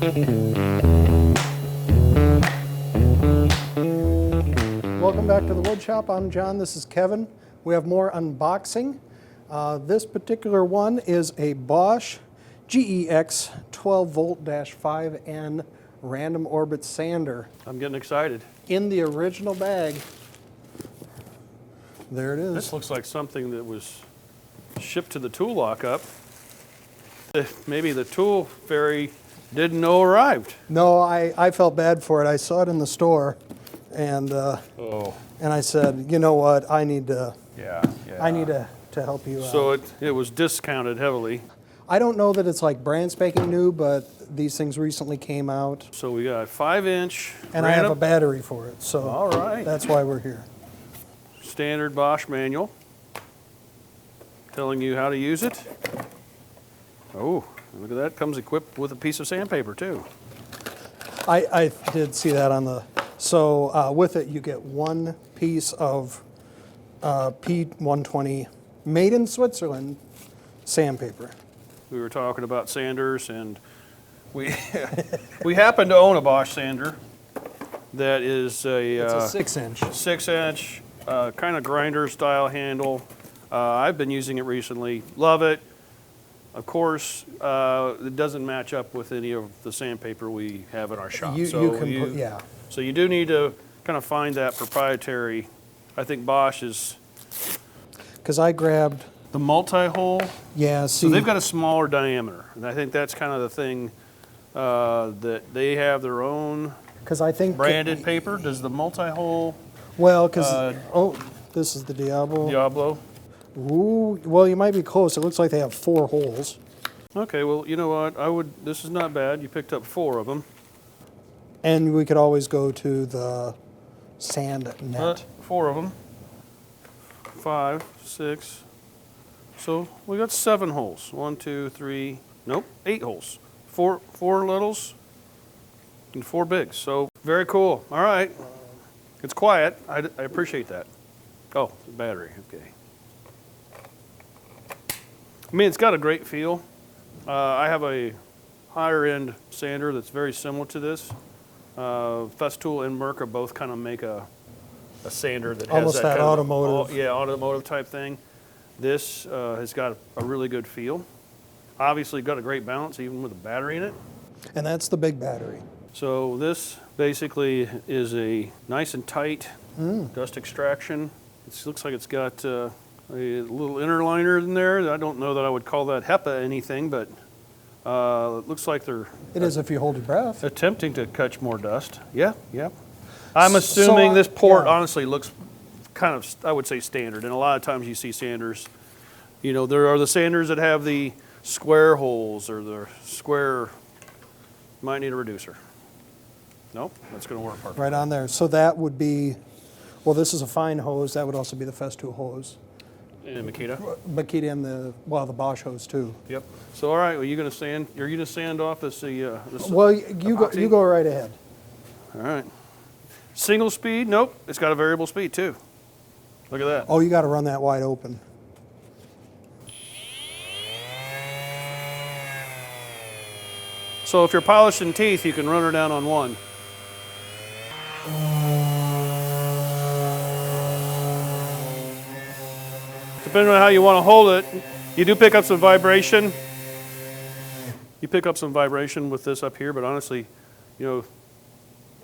Welcome back to the Wood Shop. I'm John, this is Kevin. We have more unboxing. This particular one is a Bosch GEX 12 volt -5N random orbit sander. I'm getting excited. In the original bag, there it is. This looks like something that was shipped to the tool lockup. Maybe the tool fairy didn't know arrived. No, I felt bad for it. I saw it in the store, and I said, you know what, I need to help you out. So it was discounted heavily. I don't know that it's like brand spanking new, but these things recently came out. So we got 5-inch. And I have a battery for it, so all right. That's why we're here. Standard Bosch manual telling you how to use it. Oh, look at that. Comes equipped with a piece of sandpaper too. I did see that on the, so with it you get one piece of P120 made in Switzerland sandpaper. We were talking about sanders, and we happen to own a Bosch sander that is It's a 6-inch. 6-inch kind of grinder style handle. I've been using it recently. Love it. Of course, it doesn't match up with any of the sandpaper we have in our shop. So you do need to kind of find that proprietary. I think Bosch is. Because I grabbed the multi-hole. Yeah, see. So they've got a smaller diameter, and I think that's kind of the thing that they have their own. Because I think branded paper. Does the multi-hole? Well, because this is the Diablo. Ooh, well, you might be close. It looks like they have 4 holes. Okay, well, you know what? This is not bad. You picked up 4 of them. And we could always go to the sand net. 4 of them. 5, 6. So we got 7 holes. 1, 2, 3. Nope, 8 holes. 4 littles and 4 bigs. So very cool. All right. It's quiet. I appreciate that. Oh, the battery. Okay. I mean, it's got a great feel. I have a higher end sander that's very similar to this. Festool and Merca both kind of make a sander that almost has that kind of automotive. Automotive type thing. This has got a really good feel. Obviously got a great balance even with a battery in it. And that's the big battery. So this basically is a nice and tight dust extraction. It looks like it's got a little inner liner in there. I don't know that I would call that HEPA anything, but it looks like they're... It is if you hold your breath. Attempting to catch more dust. Yeah. I'm assuming this port honestly looks kind of, I would say, standard. And a lot of times you see sanders, you know, there are the sanders that have the square holes or the square, might need a reducer. Nope, that's going to work perfect. Right on there. So that would be, well, this is a fine hose. That would also be the Festool hose. And Makita? Makita and the Bosch hose too. Yep. So all right, well, you're going to sand off this well, you go right ahead. All right. Single speed? Nope. It's got a variable speed too. Look at that. Oh, you got to run that wide open. So if you're polishing teeth, you can run her down on 1. Depending on how you want to hold it, you do pick up some vibration. You pick up some vibration with this up here, but honestly, you know,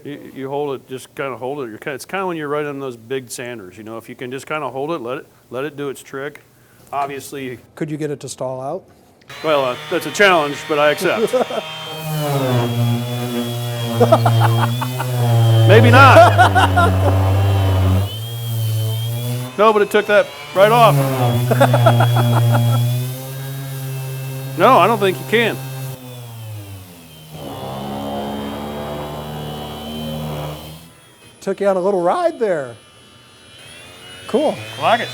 you hold it, just kind of hold it. It's kind of when you're right on those big sanders, you know, if you can just kind of hold it, let it do its trick. Obviously. Could you get it to stall out? Well, that's a challenge, but I accept. Maybe not. No, but it took that right off. No, I don't think you can. Took you on a little ride there. Cool. I like it.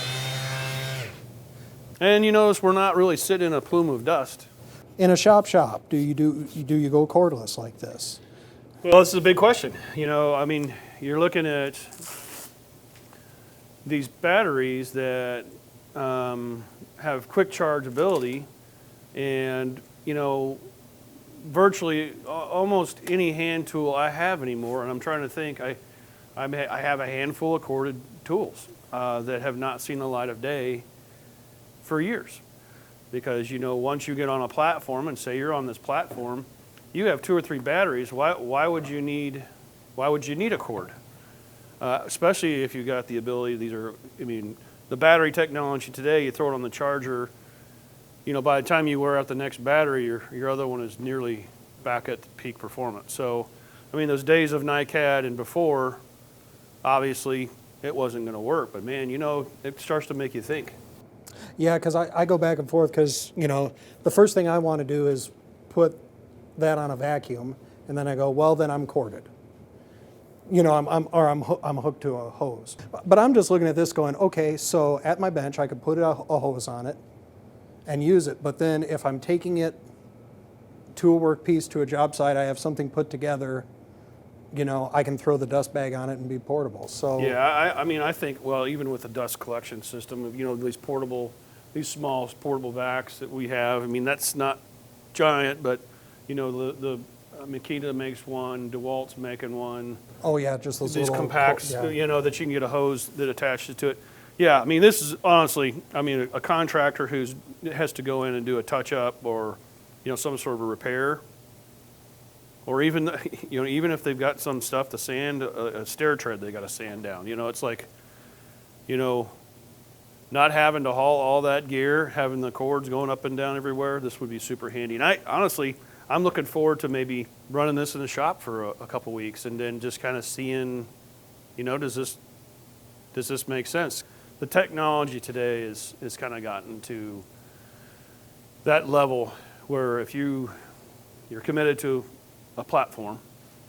And you notice we're not really sitting in a plume of dust. In a shop, do you go cordless like this? Well, this is a big question. You know, I mean, you're looking at these batteries that have quick charge ability, and you know, virtually almost any hand tool I have anymore, and I'm trying to think, I have a handful of corded tools that have not seen the light of day for years. Because, you know, once you get on a platform, and say you're on this platform, you have 2 or 3 batteries. Why would you need a cord? Especially if you got the ability, the battery technology today, you throw it on the charger, you know, by the time you wear out the next battery, your other one is nearly back at peak performance. So, I mean, those days of NiCad and before, obviously, it wasn't going to work. But man, you know, it starts to make you think. Yeah, because I go back and forth because, you know, the first thing I want to do is put that on a vacuum, and then I go, well, then I'm corded. You know, I'm hooked to a hose. But I'm just looking at this going, okay, so at my bench I could put a hose on it and use it, but then if I'm taking it to a work piece, to a job site, I have something put together, you know, I can throw the dust bag on it and be portable. So yeah, I mean, I think, well, even with the dust collection system, you know, these small portable vacs that we have, I mean, that's not giant, but you know, the Makita makes one, DeWalt's making one. Oh yeah, just those these little compacts, yeah. You know, that you can get a hose that attaches to it. Yeah, I mean, this is honestly, I mean, a contractor has to go in and do a touch up or, you know, some sort of a repair, or even, you know, even if they've got some stuff to sand, a stair tread they got to sand down. You know, it's like, you know, not having to haul all that gear, having the cords going up and down everywhere. This would be super handy. And I'm looking forward to maybe running this in the shop for a couple weeks and then just kind of seeing, you know, does this make sense? The technology today is kind of gotten to that level where if you're committed to a platform,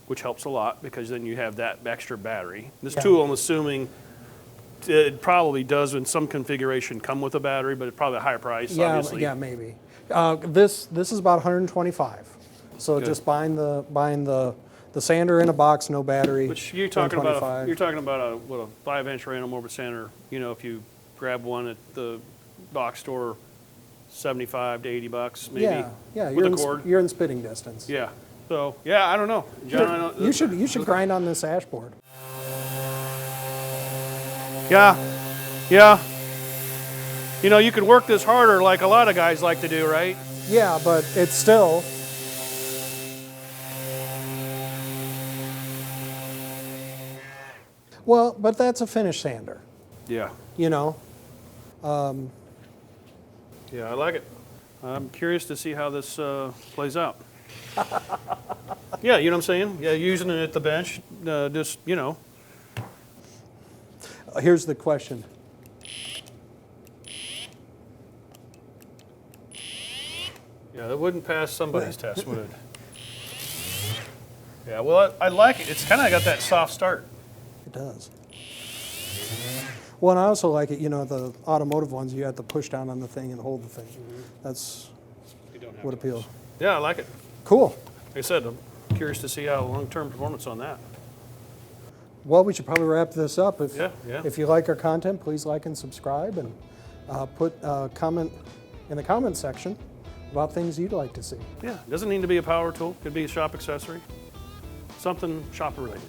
which helps a lot because then you have that extra battery. This tool, I'm assuming, it probably does in some configuration come with a battery, but it's probably a higher price, obviously. Yeah, maybe. This is about 125. So Good. just buying the sander in a box, no battery. Which you're talking about a 5-inch random orbit sander. You know, if you grab one at the box store, $75 to $80 maybe. Yeah, with a cord. You're in spitting distance. Yeah. So yeah, I don't know, John. You should grind on this ashboard. Yeah. You know, you could work this harder like a lot of guys like to do, right? Yeah, but it's still. Well, but that's a finish sander. Yeah. You know. Yeah, I like it. I'm curious to see how this plays out. Yeah, you know what I'm saying? Yeah, using it at the bench, just, you know. Here's the question. Yeah, that wouldn't pass somebody's test, would it? Yeah, well, I like it. It's kind of got that soft start. It does. Well, and I also like it, you know, the automotive ones, you have to push down on the thing and hold the thing. That's what appeals. Yeah, I like it. Cool. Like I said, I'm curious to see how long-term performance on that. Well, we should probably wrap this up. Yeah. If you like our content, please like and subscribe, and put a comment in the comment section about things you'd like to see. Yeah, it doesn't need to be a power tool. Could be a shop accessory. Something shop related.